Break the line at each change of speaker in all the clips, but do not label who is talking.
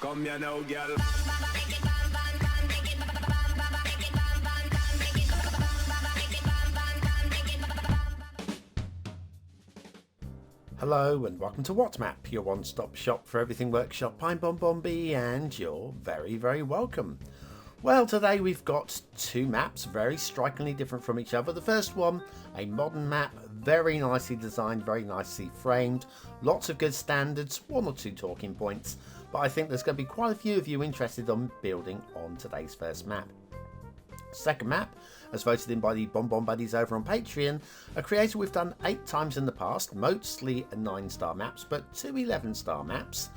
Come here now, girl.
Hello and welcome to WhatMap, your one-stop shop for everything workshop. I'm BonBonB and you're very, very welcome. Well, today we've got two maps, very strikingly different from each other. The first one, a modern map, very nicely designed, very nicely framed, lots of good standards, one or two talking points, but I think there's going to be quite a few of you interested in building on today's first map. Second map, as voted in by the BonBon buddies over on Patreon, a creator we've done 8 times in the past, mostly 9-star maps, but 2 11-star maps.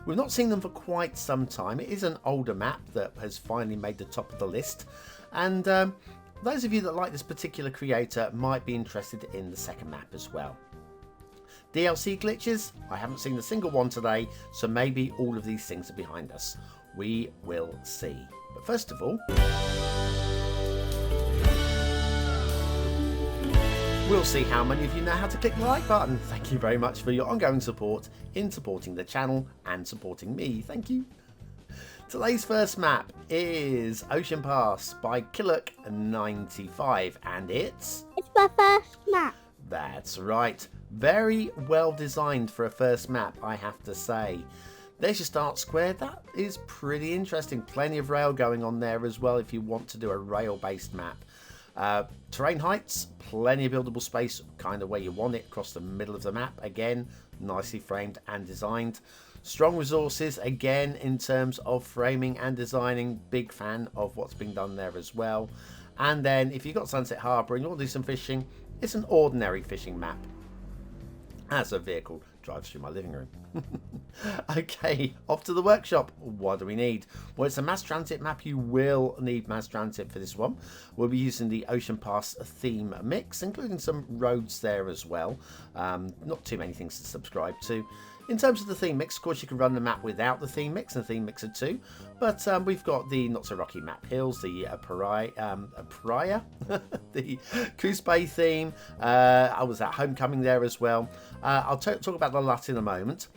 We've not seen them for quite some time. It is an older map that has finally made the top of the list, and those of you that like this particular creator might be interested in the second map as well. DLC glitches, I haven't seen a single one today, so maybe all of these things are behind us. We will see. But first of all, we'll see how many of you know how to click the like button. Thank you very much for your ongoing support in supporting the channel and supporting me. Thank you. Today's first map is Ocean Pass by Killock95, and it's
my first map.
That's right. Very well designed for a first map, I have to say. There's your start square. That is pretty interesting. Plenty of rail going on there as well if you want to do a rail-based map. Terrain heights, plenty of buildable space, kind of where you want it, across the middle of the map. Again, nicely framed and designed. Strong resources, again, in terms of framing and designing. Big fan of what's been done there as well. And then, if you've got Sunset Harbour and you want to do some fishing, it's an ordinary fishing map as a vehicle drives through my living room. Okay, off to the workshop. What do we need? Well, it's a mass transit map. You will need mass transit for this one. We'll be using the Ocean Pass theme mix, including some roads there as well. Not too many things to subscribe to. In terms of the theme mix, of course, you can run the map without the theme mix and theme mixer too. But we've got the not so rocky map hills, the Pariah, the Coos Bay theme. I was at Homecoming there as well. I'll talk about the LUT in a moment.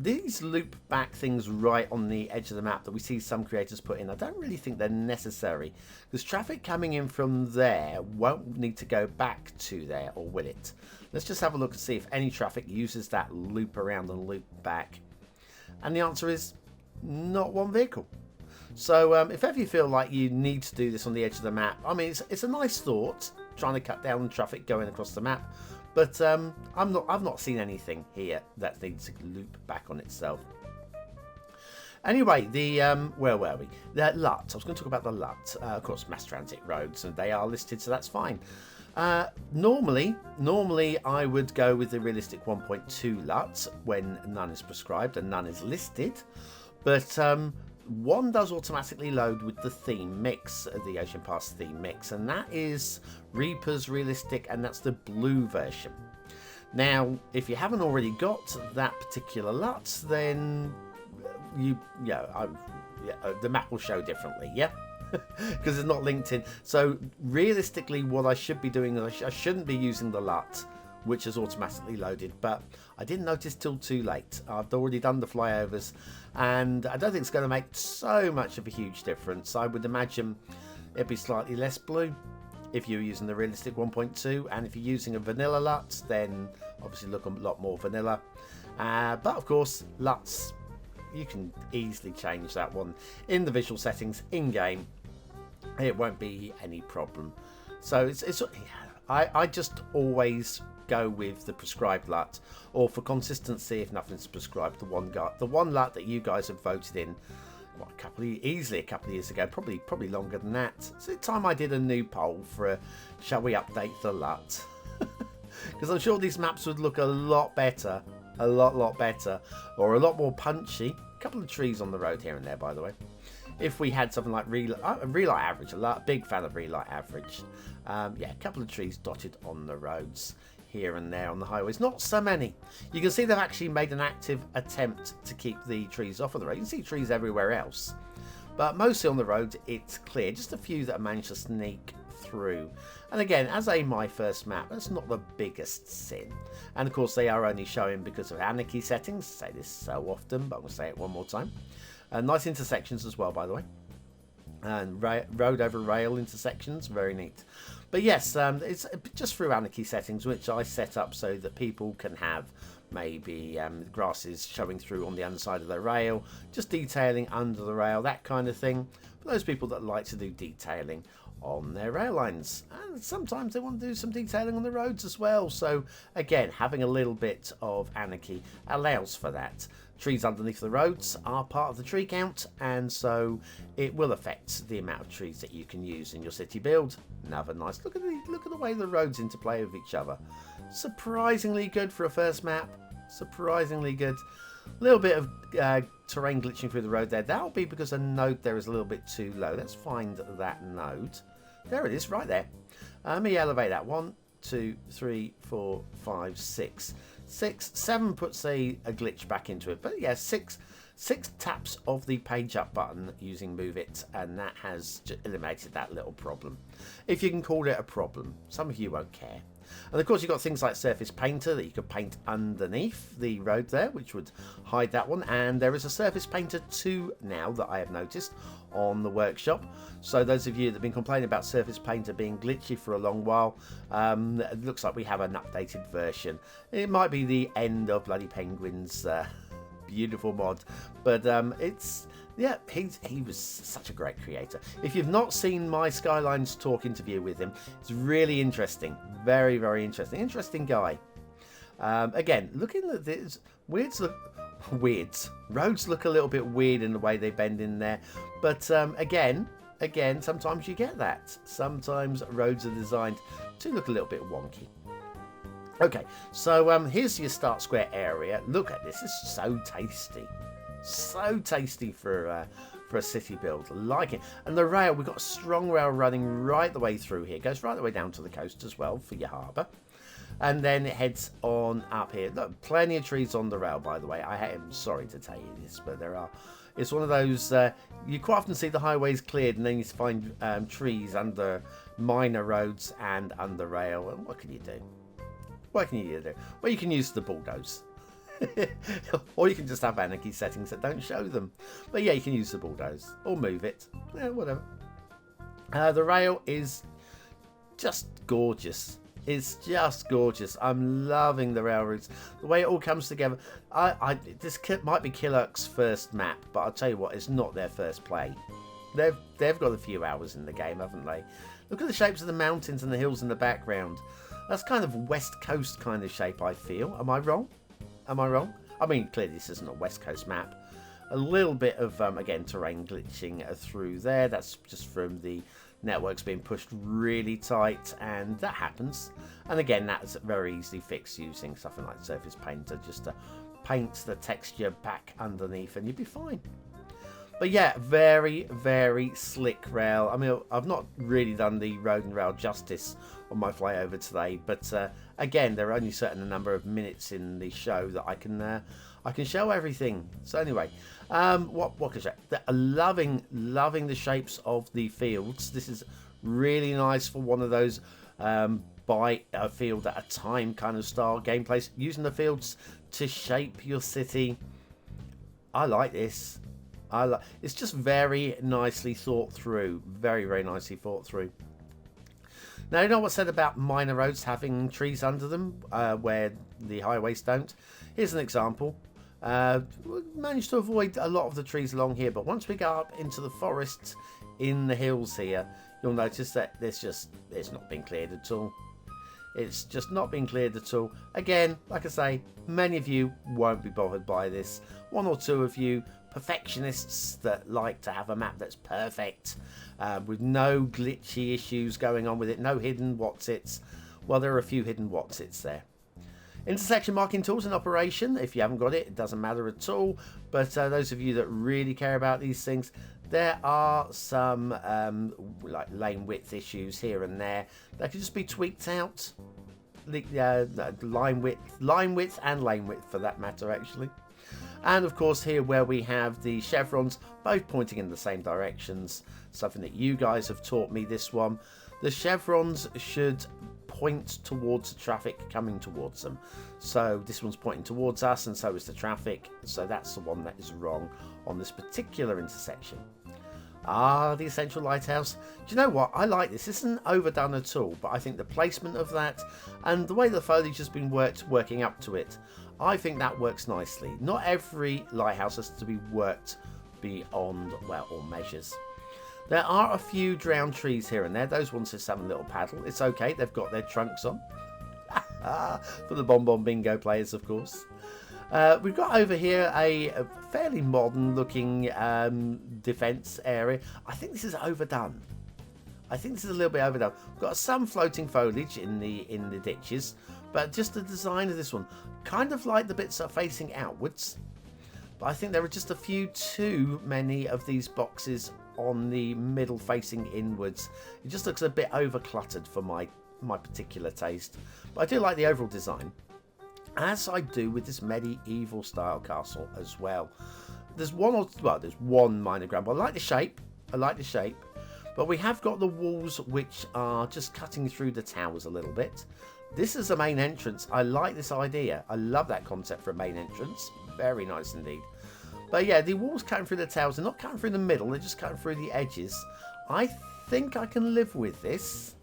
These loop back things right on the edge of the map that we see some creators put in, I don't really think they're necessary, because traffic coming in from there won't need to go back to there, or will it? Let's just have a look and see if any traffic uses that loop around and loop back. And the answer is not one vehicle. So if ever you feel like you need to do this on the edge of the map, I mean, it's a nice thought, trying to cut down on traffic going across the map. But I've not seen anything here that needs to loop back on itself. Anyway, the where were we? The LUT. I was going to talk about the LUT. Of course, mass transit roads, and they are listed, so that's fine. Normally I would go with the realistic 1.2 LUT when none is prescribed and none is listed. But one does automatically load with the theme mix, the Ocean Pass theme mix, and that is Reaper's Realistic, and that's the blue version. Now, if you haven't already got that particular LUT, then the map will show differently, yeah? Because it's not linked in. So realistically, what I should be doing is I shouldn't be using the LUT, which is automatically loaded, but I didn't notice till too late. I've already done the flyovers, and I don't think it's going to make so much of a huge difference. I would imagine it'd be slightly less blue if you're using the realistic 1.2, and if you're using a vanilla LUT, then obviously look a lot more vanilla. But of course, LUTs, you can easily change that one in the visual settings in game. It won't be any problem. So I just always go with the prescribed LUT, or for consistency, if nothing's prescribed, the one LUT that you guys have voted in easily a couple of years ago, probably longer than that. So the time I did a new poll for shall we update the LUT, because I'm sure these maps would look a lot better, a lot better, or a lot more punchy. A couple of trees on the road here and there, by the way. If we had something like Relight Average, a big fan of Relight Average. Yeah, a couple of trees dotted on the roads here and there on the highways. Not so many. You can see they've actually made an active attempt to keep the trees off of the road. You can see trees everywhere else, but mostly on the road it's clear. Just a few that have managed to sneak through. And again, as my first map, that's not the biggest sin. And of course they are only showing because of anarchy settings. I say this so often, but I'm going to say it one more time. Nice intersections as well, by the way. And road over rail intersections, very neat. But yes, it's just through Anarchy settings, which I set up so that people can have maybe grasses showing through on the underside of the rail, just detailing under the rail, that kind of thing. For those people that like to do detailing on their rail lines, and sometimes they want to do some detailing on the roads as well. So again, having a little bit of Anarchy allows for that. Trees underneath the roads are part of the tree count, and so it will affect the amount of trees that you can use in your city build. Another nice look at the way the roads interplay with each other. Surprisingly good for a first map. Surprisingly good. A little bit of terrain glitching through the road there. That'll be because a node there is a little bit too low. Let's find that node. There it is, right there. Let me elevate that. 1, 2, 3, 4, 5, 6. 6, 7 puts a glitch back into it. But yeah, 6 taps of the page up button using Move It, and that has eliminated that little problem. If you can call it a problem. Some of you won't care. And of course you've got things like Surface Painter that you could paint underneath the road there, which would hide that one. And there is a Surface Painter 2 now that I have noticed on the workshop. So those of you that have been complaining about Surface Painter being glitchy for a long while, it looks like we have an updated version. It might be the end of Bloody Penguin's beautiful mod, but it's... yeah, he was such a great creator. If you've not seen my Skylines talk interview with him, it's really interesting. Very, very interesting. Interesting guy. Again, looking at this, roads look a little bit weird in the way they bend in there. But again, sometimes you get that. Sometimes roads are designed to look a little bit wonky. Okay, so here's your start square area. Look at this. It's so tasty. So tasty for a city build. Like it. And the rail, we've got a strong rail running right the way through here. Goes right the way down to the coast as well for your harbour. And then it heads on up here. Look, plenty of trees on the rail, by the way. I am sorry to tell you this, but there are. It's one of those, you quite often see the highways cleared and then you find trees under minor roads and under rail. And what can you do? What can you do? Well, you can use the bulldoze. Or you can just have Anarchy settings that don't show them. But yeah, you can use the bulldoze or move it. Yeah, whatever. The rail is just gorgeous. It's just gorgeous. I'm loving the rail routes. The way it all comes together. This might be Killer's first map, but I'll tell you what, it's not their first play. They've got a few hours in the game, haven't they? Look at the shapes of the mountains and the hills in the background. That's kind of West Coast kind of shape, I feel. Am I wrong? Am I wrong? I mean, clearly this isn't a West Coast map. A little bit of, again, terrain glitching through there. That's just from the networks being pushed really tight, and that happens. And again, that's very easily fixed using something like Surface Painter, just to paint the texture back underneath, and you'd be fine. But yeah, very, very slick rail. I mean, I've not really done the road and rail justice on my flyover today, but again, there are only a certain number of minutes in the show that I can show everything. So anyway, what can I show? Loving the shapes of the fields. This is really nice for one of those buy a field at a time kind of style gameplays, using the fields to shape your city. I like this. It's just very nicely thought through. Very, very nicely thought through. Now, you know what's said about minor roads having trees under them where the highways don't? Here's an example. We managed to avoid a lot of the trees along here, but once we go up into the forests in the hills here, you'll notice that it's not been cleared at all. It's just not been cleared at all. Again, like I say, many of you won't be bothered by this. One or two of you perfectionists that like to have a map that's perfect, with no glitchy issues going on with it, no hidden whatsits. Well, there are a few hidden whatsits there. Intersection marking tools in operation. If you haven't got it, it doesn't matter at all. But those of you that really care about these things, there are some like lane width issues here and there that can just be tweaked out. Line width and lane width for that matter, actually. And of course here where we have the chevrons both pointing in the same directions, something that you guys have taught me this one. The chevrons should point towards the traffic coming towards them. So this one's pointing towards us and so is the traffic. So that's the one that is wrong on this particular intersection. Ah, the Essential Lighthouse. Do you know what? I like this. This isn't overdone at all, but I think the placement of that and the way the foliage has been working up to it, I think that works nicely. Not every lighthouse has to be worked beyond, well, all measures. There are a few drowned trees here and there. Those ones just have a little paddle. It's okay. They've got their trunks on. For the BonBonBingo players, of course. We've got over here a fairly modern looking defence area. I think this is overdone. I think this is a little bit overdone. We've got some floating foliage in the ditches, but just the design of this one, kind of like the bits that are facing outwards. But I think there are just a few too many of these boxes on the middle facing inwards. It just looks a bit over cluttered for my particular taste. But I do like the overall design, as I do with this medieval style castle as well. There's one minor grumble. I like the shape. But we have got the walls which are just cutting through the towers a little bit. This is the main entrance. I like this idea. I love that concept for a main entrance. Very nice indeed. But yeah, the walls cutting through the towers. They're not cutting through the middle. They're just cutting through the edges. I think I can live with this.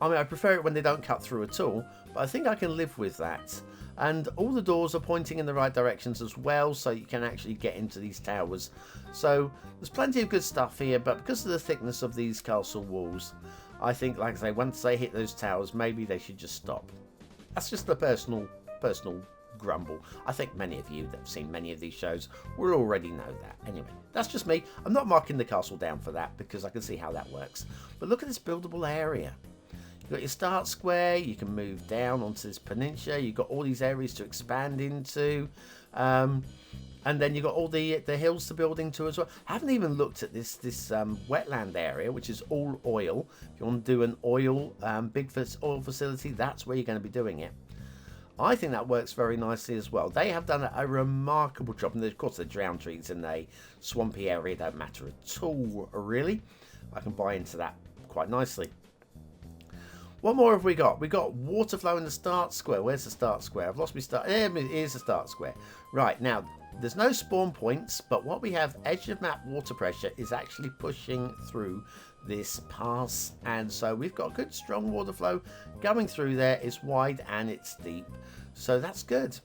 I mean, I prefer it when they don't cut through at all, but I think I can live with that. And all the doors are pointing in the right directions as well, so you can actually get into these towers. So there's plenty of good stuff here, but because of the thickness of these castle walls, I think, like I say, once they hit those towers, maybe they should just stop. That's just a personal grumble. I think many of you that have seen many of these shows will already know that. Anyway, that's just me. I'm not marking the castle down for that because I can see how that works. But look at this buildable area. You've got your start square, you can move down onto this peninsula, you've got all these areas to expand into, and then you've got all the hills to build into as well. I haven't even looked at this wetland area, which is all oil. If you want to do an oil oil facility, that's where you're going to be doing it. I think that works very nicely as well. They have done a remarkable job, and of course the drowned trees in a swampy area don't matter at all, really. I can buy into that quite nicely. What more have we got? We got water flow in the start square. Where's the start square? I've lost my start. Here's the start square. Right, now, there's no spawn points, but what we have, edge of map water pressure, is actually pushing through this pass. And so we've got good, strong water flow going through there. It's wide and it's deep. So that's good.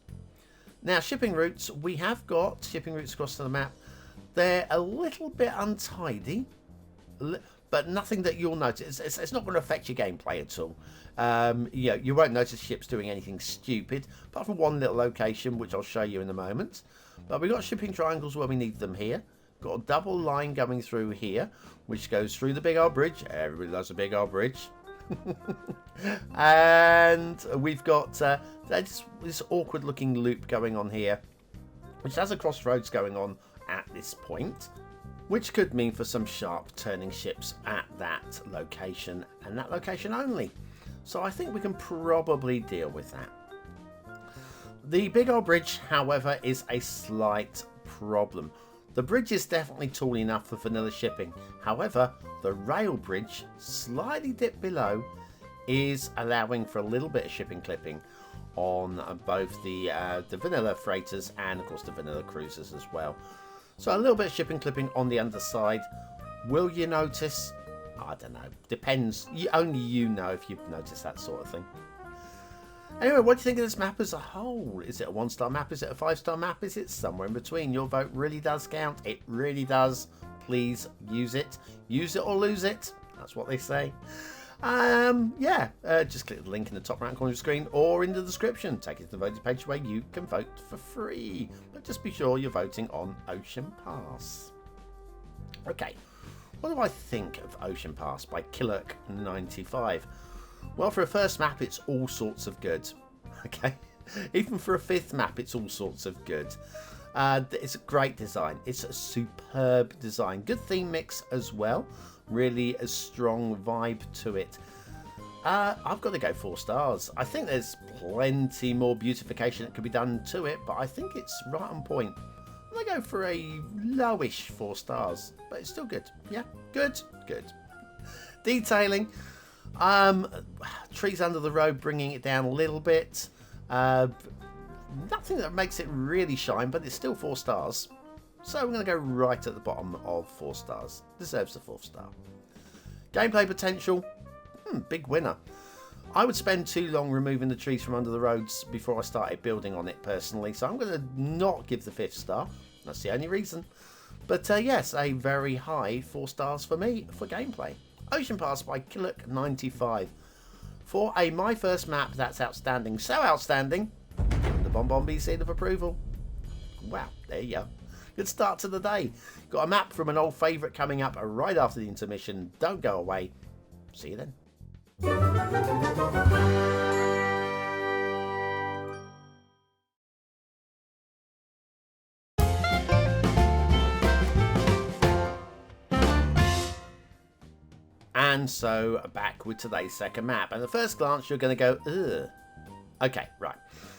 Now, shipping routes. We have got shipping routes across the map. They're a little bit untidy, but nothing that you'll notice. It's not going to affect your gameplay at all. You won't notice ships doing anything stupid, apart from one little location, which I'll show you in a moment. But we've got shipping triangles where we need them here. Got a double line going through here, which goes through the big old bridge. Everybody loves a big old bridge. And we've got this awkward looking loop going on here, which has a crossroads going on at this point, which could mean for some sharp turning ships at that location and that location only. So I think we can probably deal with that. The big old bridge, however, is a slight problem. The bridge is definitely tall enough for vanilla shipping. However, the rail bridge, slightly dipped below, is allowing for a little bit of shipping clipping on both the vanilla freighters and, of course, the vanilla cruisers as well. So a little bit of shipping clipping on the underside. Will you notice? I don't know. Depends. Only you know if you've noticed that sort of thing. Anyway, what do you think of this map as a whole? Is it a 1-star map? Is it a 5-star map? Is it somewhere in between? Your vote really does count. It really does. Please use it. Use it or lose it. That's what they say. Just click the link in the top right corner of the screen or in the description. Take it to the voting page where you can vote for free. But just be sure you're voting on Ocean Pass. Okay, what do I think of Ocean Pass by Killerk95? Well, for a first map, it's all sorts of good. Okay, even for a 5th map, it's all sorts of good. It's a great design. It's a superb design. Good theme mix as well. Really a strong vibe to it. I've got to go 4 stars. I think there's plenty more beautification that could be done to it, but I think it's right on point. I'm going to go for a lowish 4 stars, but it's still good. Yeah, good. Detailing. Trees under the road, bringing it down a little bit. Nothing that makes it really shine, but it's still 4 stars. So we're going to go right at the bottom of 4 stars. Deserves the 4th star. Gameplay potential, big winner. I would spend too long removing the trees from under the roads before I started building on it personally, so I'm going to not give the 5th star. That's the only reason. But yes, a very high 4 stars for me for gameplay. Ocean Pass by Killick95. For a My First Map, that's outstanding. So outstanding, the BonBonB seal of approval. Wow, there you go. Good start to the day. Got a map from an old favourite coming up right after the intermission. Don't go away. See you then. And so back with today's second map. And at first glance, you're going to go, ugh. Okay, right.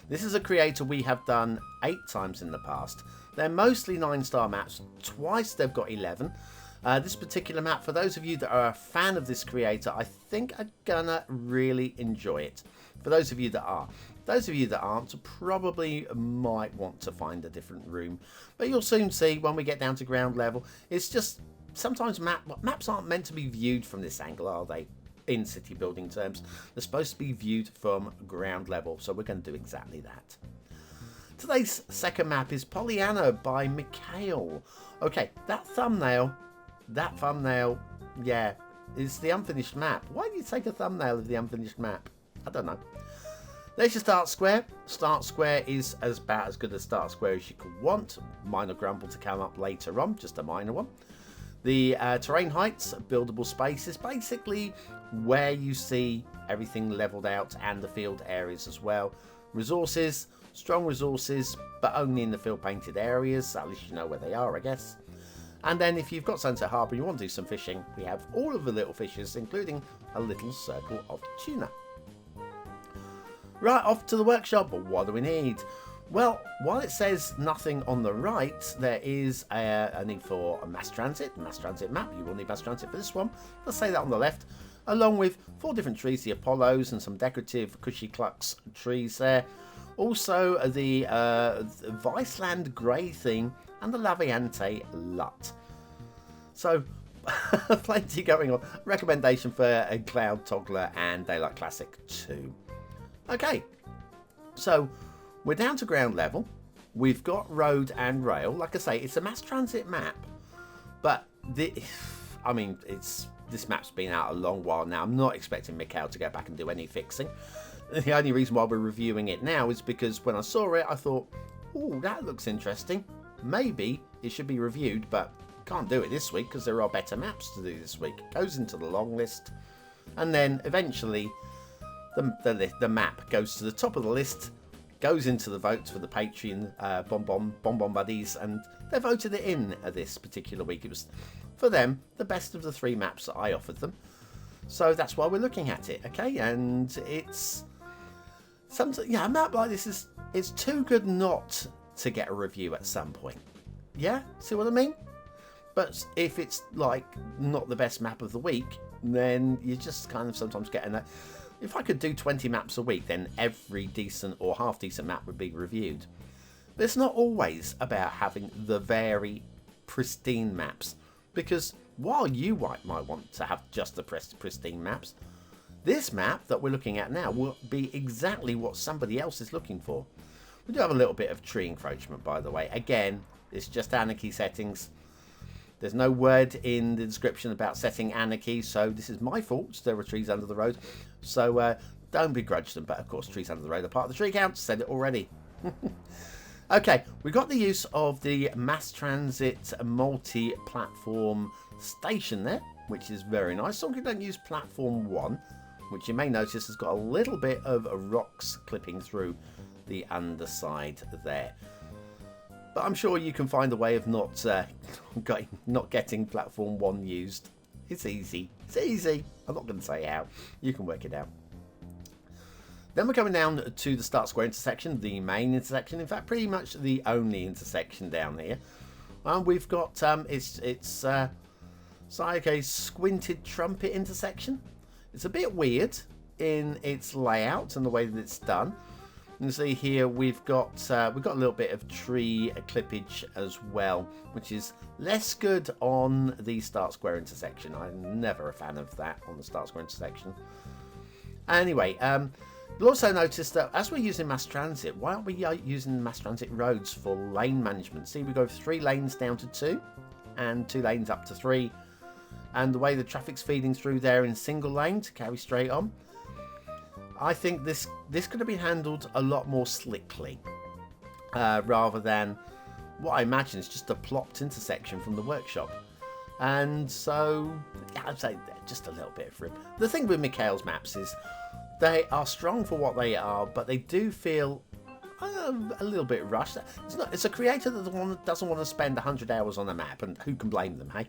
This is a creator we have done 8 times in the past. They're mostly 9-star maps. Twice they've got 11. This particular map, for those of you that are a fan of this creator, I think are gonna really enjoy it. For those of you that are. Those of you that aren't probably might want to find a different room. But you'll soon see when we get down to ground level. It's just sometimes maps aren't meant to be viewed from this angle, are they? In city building terms. They're supposed to be viewed from ground level. So we're going to do exactly that. Today's second map is Pollyanna by Mikhail. Okay, that thumbnail, yeah, is the unfinished map. Why do you take a thumbnail of the unfinished map? I don't know. There's your start square. Start square is about as good a start square as you could want. Minor grumble to come up later on, just a minor one. The terrain heights, buildable space, is basically where you see everything leveled out and the field areas as well. Resources, strong resources, but only in the field painted areas. At least you know where they are, I guess. And then if you've got Sunset Harbour and you want to do some fishing, we have all of the little fishes, including a little circle of tuna. Right, off to the workshop. But what do we need? Well, while it says nothing on the right, there is a need for a mass transit map. You will need mass transit for this one. Let's say that on the left, along with 4 different trees, the Apollos and some decorative cushy clucks trees there. Also the Viceland Grey theme and the Laviante Lut. So plenty going on. Recommendation for a Cloud Toggler and Daylight Classic 2. Okay, so we're down to ground level. We've got road and rail. Like I say, it's a mass transit map. But, this map's been out a long while now. I'm not expecting Mikhail to go back and do any fixing. The only reason why we're reviewing it now is because when I saw it, I thought, oh, that looks interesting. Maybe it should be reviewed, but can't do it this week because there are better maps to do this week. It goes into the long list. And then eventually the map goes to the top of the list, goes into the votes for the Patreon BonBon buddies, and they voted it in this particular week. It was, for them, the best of the 3 maps that I offered them. So that's why we're looking at it, okay? And it's something, yeah, a map like this is too good not to get a review at some point. Yeah, see what I mean? But if it's like not the best map of the week, then you just kind of sometimes get in. If I could do 20 maps a week, then every decent or half decent map would be reviewed. But it's not always about having the very pristine maps, because while you might want to have just the pristine maps, this map that we're looking at now will be exactly what somebody else is looking for. We do have a little bit of tree encroachment, by the way. Again, it's just anarchy settings. There's no word in the description about setting anarchy, so this is my fault. There were trees under the road, so don't begrudge them. But of course, trees under the road are part of the tree count. Said it already. Okay, we've got the use of the mass transit multi-platform station there, which is very nice. So we don't use platform 1, which you may notice has got a little bit of rocks clipping through the underside there. But I'm sure you can find a way of not getting platform 1 used. It's easy. It's easy. I'm not going to say how. You can work it out. Then we're coming down to the Start Square intersection, the main intersection. In fact, pretty much the only intersection down here. And we've got it's like a squinted trumpet intersection. It's a bit weird in its layout and the way that it's done. You can see here we've got a little bit of tree clippage as well, which is less good on the start square intersection. I'm never a fan of that on the start square intersection. Anyway, you'll also notice that as we're using mass transit, why aren't we using mass transit roads for lane management? See, we go 3 lanes down to 2 and 2 lanes up to 3. And the way the traffic's feeding through there in single lane to carry straight on, I think this could have been handled a lot more slickly, rather than what I imagine is just a plopped intersection from the workshop. And so, yeah, I'd say just a little bit of rib. The thing with Mikhail's maps is they are strong for what they are, but they do feel a little bit rushed. It's a creator that doesn't want to spend 100 hours on a map, and who can blame them, hey?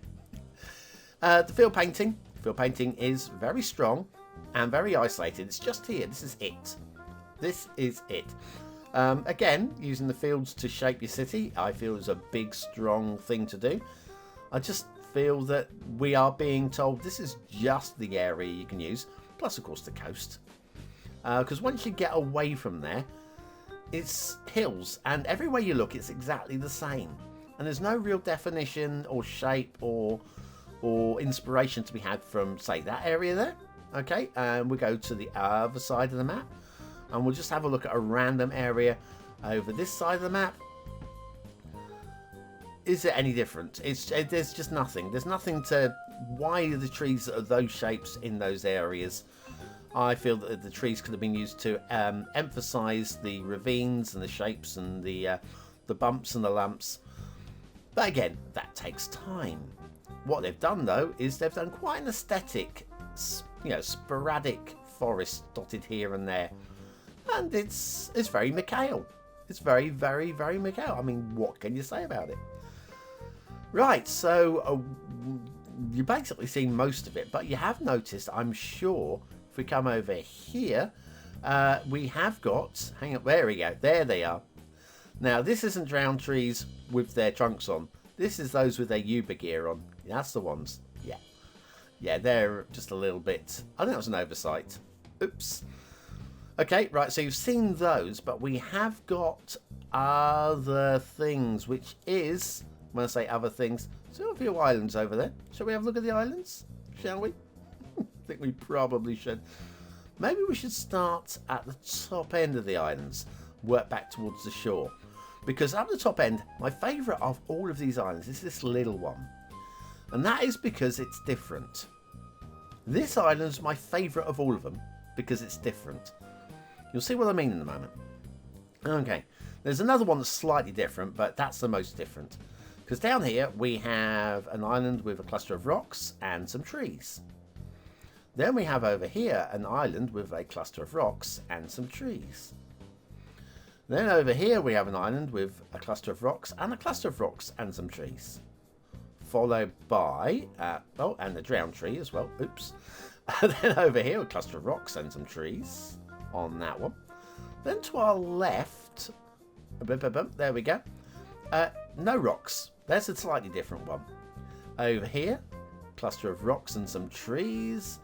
The field painting is very strong and very isolated. It's just here. This is it. This is it. Again, using the fields to shape your city, I feel is a big, strong thing to do. I just feel that we are being told this is just the area you can use, plus, of course, the coast. Because once you get away from there, it's hills, and everywhere you look, it's exactly the same. And there's no real definition or shape or inspiration to be had from, say, that area there. Okay, and we go to the other side of the map, and we'll just have a look at a random area over this side of the map. Is it any different? There's just nothing. There's nothing to... Why are the trees are those shapes in those areas? I feel that the trees could have been used to emphasize the ravines and the shapes and the bumps and the lumps. But again, that takes time. What they've done, though, is they've done quite an aesthetic, sporadic forest dotted here and there, and it's very Mikhail. It's very, very, very Mikhail. I mean, what can you say about it? Right, so you've basically seen most of it, but you have noticed, I'm sure, if we come over here, we have got, hang on, there we go, there they are. Now, this isn't drowned trees with their trunks on. This is those with their Uber gear on. That's the ones. Yeah. Yeah, they're just a little bit... I think that was an oversight. Oops. Okay, right, so you've seen those, but we have got other things, which is... When I say other things, so a few islands over there. Shall we have a look at the islands? Shall we? I think we probably should. Maybe we should start at the top end of the islands, work back towards the shore. Because at the top end, my favourite of all of these islands is this little one. And that is because it's different. This island is my favourite of all of them because it's different. You'll see what I mean in a moment. Okay, there's another one that's slightly different, but that's the most different. Because down here we have an island with a cluster of rocks and some trees. Then we have over here an island with a cluster of rocks and some trees. Then over here we have an island with a cluster of rocks and a cluster of rocks and some trees. Followed by, and the drowned tree as well, oops. And then over here a cluster of rocks and some trees on that one. Then to our left, there we go, no rocks. There's a slightly different one. Over here, cluster of rocks and some trees,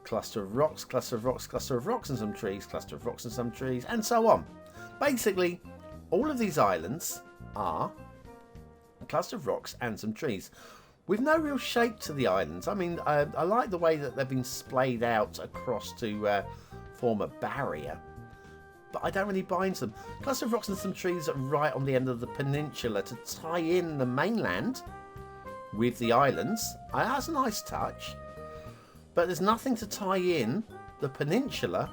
cluster of rocks, cluster of rocks, cluster of rocks and some trees, cluster of rocks and some trees, and so on. Basically, all of these islands are a cluster of rocks and some trees with no real shape to the islands. I mean, I like the way that they've been splayed out across to form a barrier, but I don't really buy into them. Cluster of rocks and some trees are right on the end of the peninsula to tie in the mainland with the islands. That's a nice touch, but there's nothing to tie in the peninsula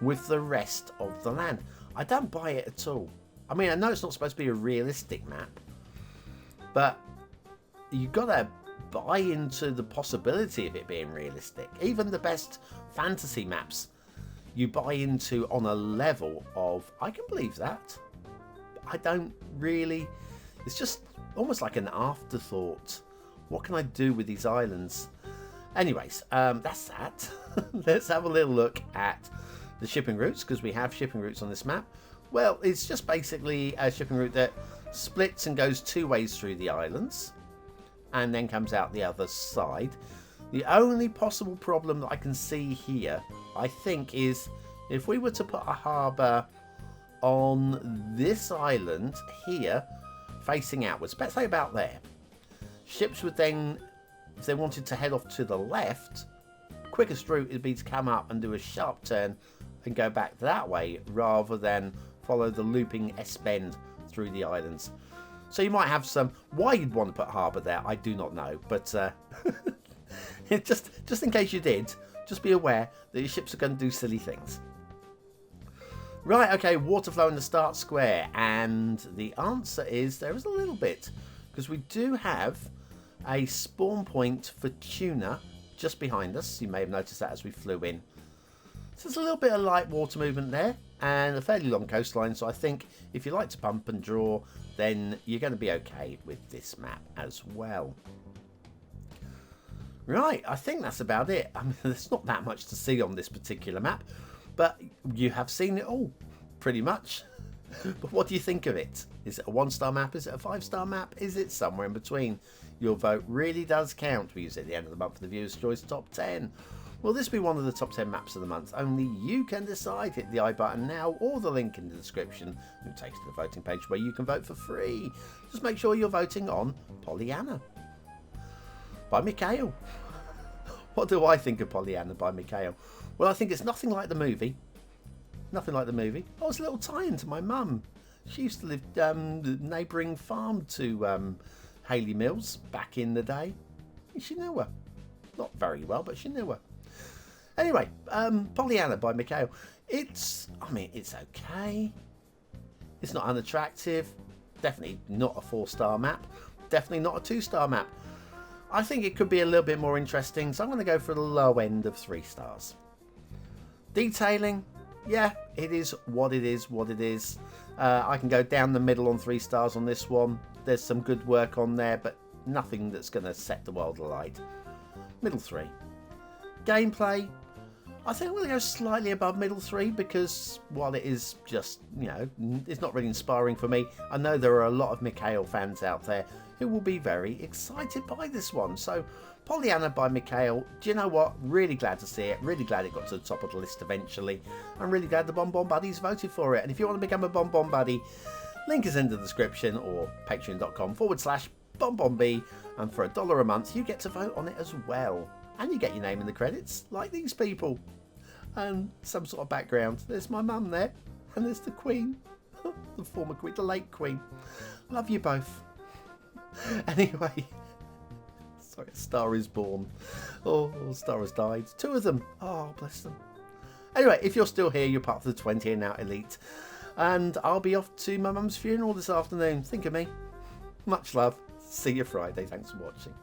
with the rest of the land. I don't buy it at all. I mean, I know it's not supposed to be a realistic map, but you've got to buy into the possibility of it being realistic. Even the best fantasy maps, you buy into on a level of, I can believe that. I don't really, it's just almost like an afterthought. What can I do with these islands? Anyways, that's that. Let's have a little look at the shipping routes, because we have shipping routes on this map. Well, it's just basically a shipping route that splits and goes 2 ways through the islands and then comes out the other side. The only possible problem that I can see here, I think, is if we were to put a harbour on this island here, facing outwards. Let's say about there. Ships would then, if they wanted to head off to the left, quickest route would be to come up and do a sharp turn and go back that way, rather than follow the looping S-bend through the islands. So you might have some... Why you'd want to put harbour there, I do not know. But just in case you did, just be aware that your ships are going to do silly things. Right, okay, water flow in the start square. And the answer is there is a little bit. Because we do have a spawn point for tuna just behind us. You may have noticed that as we flew in. So there's a little bit of light water movement there. And a fairly long coastline. So I think if you like to pump and draw, then you're going to be okay with this map as well. Right, I think that's about it. I mean, there's not that much to see on this particular map, but you have seen it all, pretty much. But what do you think of it? Is it a 1-star map? Is it a 5-star map? Is it somewhere in between? Your vote really does count. We use it at the end of the month for the Viewers' Choice Top 10. Will this be one of the top 10 maps of the month? Only you can decide. Hit the I button now or the link in the description. It takes you to the voting page where you can vote for free. Just make sure you're voting on Pollyanna by Mikhail. What do I think of Pollyanna by Mikhail? Well, I think it's nothing like the movie. Nothing like the movie. Oh, it's a little tie-in to my mum. She used to live the neighbouring farm to Hayley Mills back in the day. She knew her. Not very well, but she knew her. Anyway, Pollyanna by Mikhail. It's okay. It's not unattractive. Definitely not a 4-star map. Definitely not a 2-star map. I think it could be a little bit more interesting, so I'm going to go for the low end of 3 stars. Detailing, yeah, it is what it is, I can go down the middle on 3 stars on this one. There's some good work on there, but nothing that's going to set the world alight. Middle 3. Gameplay, I think I'm going to go slightly above middle 3, because while it is just, it's not really inspiring for me, I know there are a lot of Mikhail fans out there who will be very excited by this one. So Pollyanna by Mikhail, do you know what? Really glad to see it. Really glad it got to the top of the list eventually. I'm really glad the BonBon Buddies voted for it. And if you want to become a BonBon Buddy, link is in the description or patreon.com/BonBonB. And for $1 a month, you get to vote on it as well. And you get your name in the credits, like these people. And some sort of background. There's my mum there. And there's the Queen. The former Queen, the late Queen. Love you both. Anyway, sorry, Star is born. Oh, Star has died. 2 of them. Oh, bless them. Anyway, if you're still here, you're part of the 20 and out elite. And I'll be off to my mum's funeral this afternoon. Think of me. Much love. See you Friday. Thanks for watching.